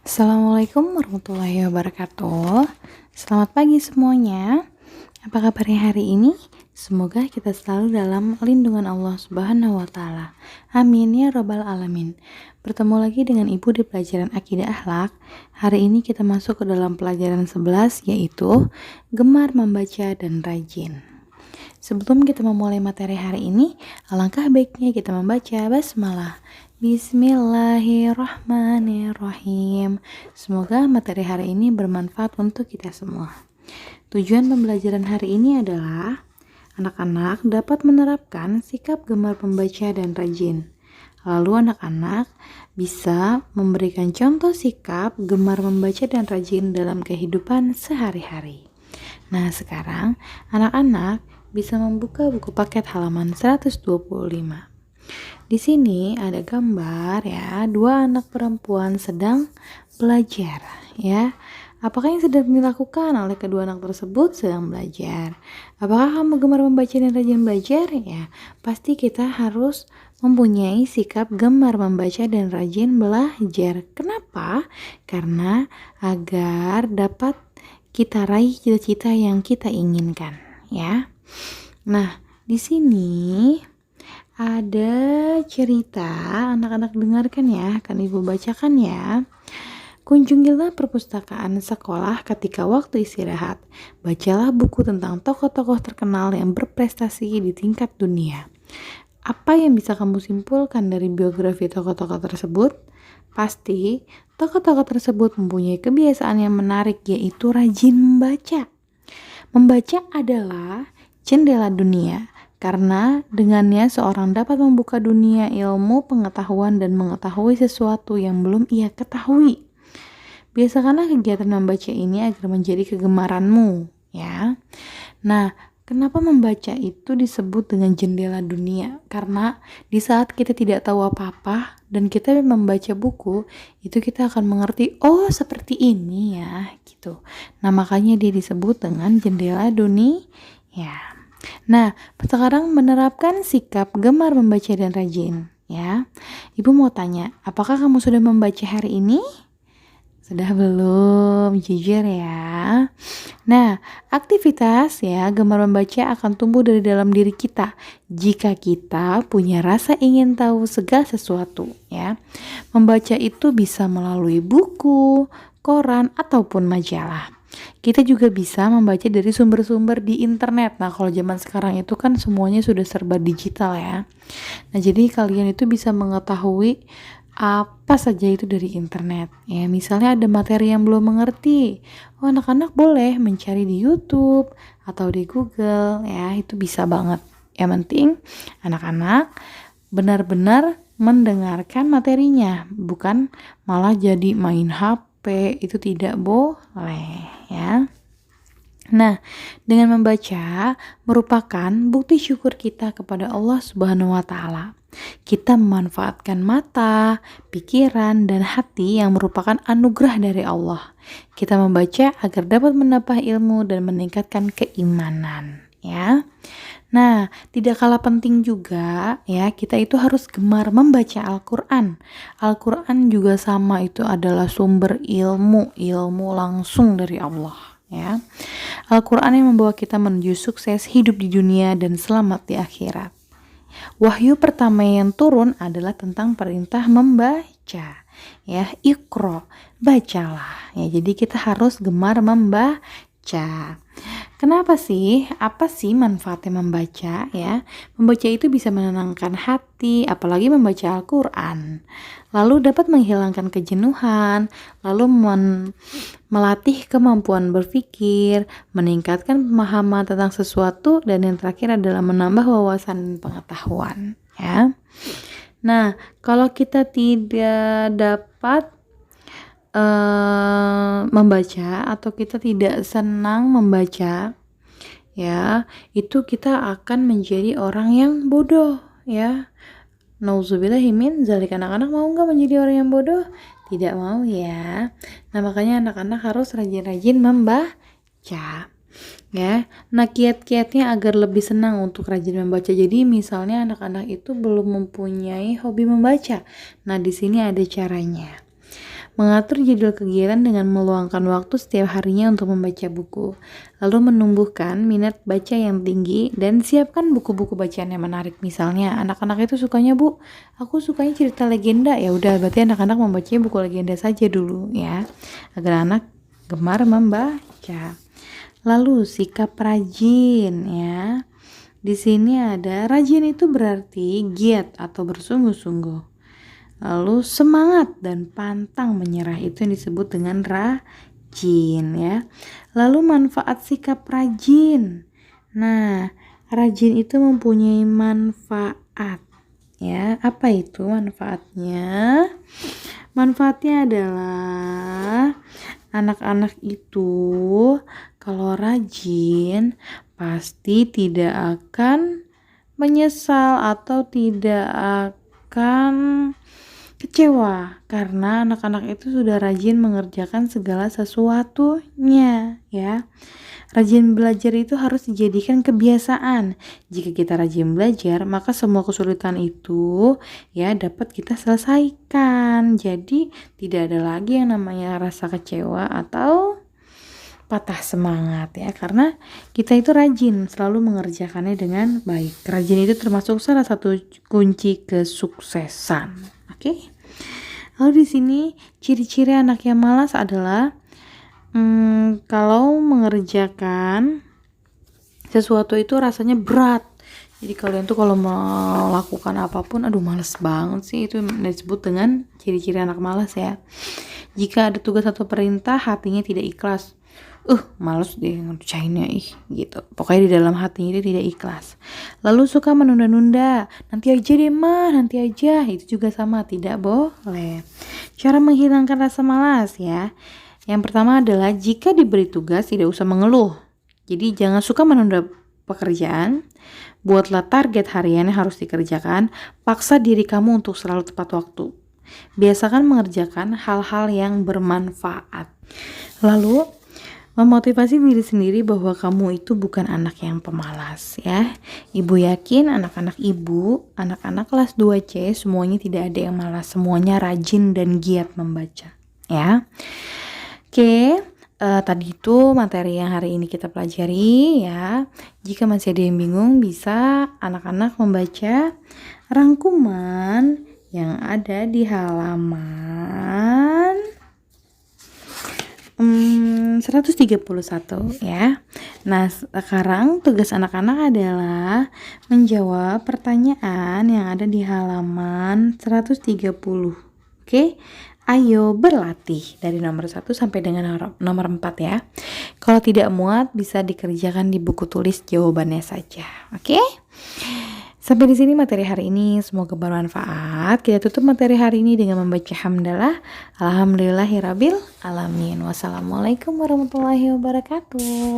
Assalamualaikum warahmatullahi wabarakatuh. Selamat pagi semuanya. Apa kabarnya hari ini? Semoga kita selalu dalam lindungan Allah Subhanahu wa taala. Amin ya rabbal alamin. Bertemu lagi dengan Ibu di pelajaran Akidah Akhlak. Hari ini kita masuk ke dalam pelajaran 11, yaitu gemar membaca dan rajin. Sebelum kita memulai materi hari ini, alangkah baiknya kita membaca basmalah. Bismillahirrahmanirrahim. Semoga materi hari ini bermanfaat untuk kita semua. Tujuan pembelajaran hari ini adalah anak-anak dapat menerapkan sikap gemar membaca dan rajin. Lalu anak-anak bisa memberikan contoh sikap gemar membaca dan rajin dalam kehidupan sehari-hari. Nah, sekarang anak-anak bisa membuka buku paket halaman 125. Di sini ada gambar ya, dua anak perempuan sedang belajar ya. Apakah yang sedang dilakukan oleh kedua anak tersebut? Sedang belajar. Apakah kamu gemar membaca dan rajin belajar? Ya, pasti kita harus mempunyai sikap gemar membaca dan rajin belajar. Kenapa? Karena agar dapat kita raih cita-cita yang kita inginkan ya. Nah, di sini ada cerita, anak-anak dengarkan ya, akan Ibu bacakan ya. Kunjungilah perpustakaan sekolah ketika waktu istirahat. Bacalah buku tentang tokoh-tokoh terkenal yang berprestasi di tingkat dunia. Apa yang bisa kamu simpulkan dari biografi tokoh-tokoh tersebut? Pasti, tokoh-tokoh tersebut mempunyai kebiasaan yang menarik, yaitu rajin membaca. Membaca adalah jendela dunia, karena dengannya seorang dapat membuka dunia ilmu, pengetahuan, dan mengetahui sesuatu yang belum ia ketahui. Biasakanlah kegiatan membaca ini agar menjadi kegemaranmu, ya. Nah, kenapa membaca itu disebut dengan jendela dunia? Karena di saat kita tidak tahu apa-apa dan kita membaca buku, itu kita akan mengerti, oh seperti ini ya, gitu. Nah, makanya dia disebut dengan jendela dunia, ya. Nah, sekarang menerapkan sikap gemar membaca dan rajin, ya. Ibu mau tanya, apakah kamu sudah membaca hari ini? Sudah belum? Jujur ya. Nah, aktivitas ya gemar membaca akan tumbuh dari dalam diri kita jika kita punya rasa ingin tahu segala sesuatu, ya. Membaca itu bisa melalui buku, koran, ataupun majalah. Kita juga bisa membaca dari sumber-sumber di internet. Nah, kalau zaman sekarang itu kan semuanya sudah serba digital ya. Nah, jadi kalian itu bisa mengetahui apa saja itu dari internet. Ya, misalnya ada materi yang belum mengerti. Oh, anak-anak boleh mencari di YouTube atau di Google ya, itu bisa banget. Yang penting anak-anak benar-benar mendengarkan materinya, bukan malah jadi main HP, itu tidak boleh ya. Nah, dengan membaca merupakan bukti syukur kita kepada Allah Subhanahu wa taala. Kita memanfaatkan mata, pikiran, dan hati yang merupakan anugerah dari Allah. Kita membaca agar dapat menambah ilmu dan meningkatkan keimanan, ya. Nah, tidak kalah penting juga ya, kita itu harus gemar membaca Al-Quran. Al-Quran juga sama, itu adalah sumber ilmu langsung dari Allah ya. Al-Quran yang membawa kita menuju sukses hidup di dunia dan selamat di akhirat. Wahyu pertama yang turun adalah tentang perintah membaca ya, Iqra, bacalah ya. Jadi kita harus gemar membaca. Kenapa sih? Apa sih manfaatnya membaca ya? Membaca itu bisa menenangkan hati, apalagi membaca Al-Quran. Lalu dapat menghilangkan kejenuhan, lalu melatih kemampuan berpikir, meningkatkan pemahaman tentang sesuatu, dan yang terakhir adalah menambah wawasan dan pengetahuan ya. Nah, kalau kita tidak dapat membaca atau kita tidak senang membaca ya, itu kita akan menjadi orang yang bodoh ya. Nauzubillahi min dzalik. Anak-anak mau nggak menjadi orang yang bodoh? Tidak mau ya. Nah, makanya anak-anak harus rajin-rajin membaca ya. Nah, kiat-kiatnya agar lebih senang untuk rajin membaca. Jadi misalnya anak-anak itu belum mempunyai hobi membaca. Nah, di sini ada caranya. Mengatur jadwal kegiatan dengan meluangkan waktu setiap harinya untuk membaca buku. Lalu menumbuhkan minat baca yang tinggi dan siapkan buku-buku bacaan yang menarik. Misalnya anak-anak itu sukanya, Bu, aku sukanya cerita legenda. Ya udah, berarti anak-anak membacanya buku legenda saja dulu ya, agar anak gemar membaca. Lalu sikap rajin ya. Di sini ada rajin itu berarti giat atau bersungguh-sungguh. Lalu semangat dan pantang menyerah itu yang disebut dengan rajin ya. Lalu manfaat sikap rajin. Nah, rajin itu mempunyai manfaat ya. Apa itu manfaatnya? Manfaatnya adalah anak-anak itu kalau rajin pasti tidak akan menyesal atau tidak akan kecewa karena anak-anak itu sudah rajin mengerjakan segala sesuatunya ya. Rajin belajar itu harus dijadikan kebiasaan. Jika kita rajin belajar, maka semua kesulitan itu ya dapat kita selesaikan. Jadi tidak ada lagi yang namanya rasa kecewa atau patah semangat ya, karena kita itu rajin selalu mengerjakannya dengan baik. Rajin itu termasuk salah satu kunci kesuksesan. Oke. Lalu di sini ciri-ciri anak yang malas adalah kalau mengerjakan sesuatu itu rasanya berat. Jadi kalian tuh kalau melakukan apapun, aduh males banget sih, itu disebut dengan ciri-ciri anak malas ya. Jika ada tugas atau perintah, hatinya tidak ikhlas. Males deh ngerjainnya gitu. Pokoknya di dalam hatinya itu tidak ikhlas. Lalu suka menunda-nunda. Nanti aja deh mah, nanti aja. Itu juga sama, tidak boleh. Cara menghilangkan rasa malas ya. Yang pertama adalah jika diberi tugas tidak usah mengeluh. Jadi jangan suka menunda pekerjaan. Buatlah target harian yang harus dikerjakan. Paksa diri kamu untuk selalu tepat waktu. Biasakan mengerjakan hal-hal yang bermanfaat. Lalu memotivasi diri sendiri bahwa kamu itu bukan anak yang pemalas ya. Ibu yakin anak-anak ibu, anak-anak kelas 2C semuanya tidak ada yang malas, semuanya rajin dan giat membaca ya. Oke, tadi itu materi yang hari ini kita pelajari ya. Jika masih ada yang bingung, bisa anak-anak membaca rangkuman yang ada di halaman 131 ya. Nah, sekarang tugas anak-anak adalah menjawab pertanyaan yang ada di halaman 130. Oke. Ayo berlatih dari nomor 1 sampai dengan nomor 4 ya. Kalau tidak muat bisa dikerjakan di buku tulis jawabannya saja. Oke? Sampai di sini materi hari ini, semoga bermanfaat. Kita tutup materi hari ini dengan membaca hamdalah. Alhamdulillahirabbil alamin. Wassalamualaikum warahmatullahi wabarakatuh.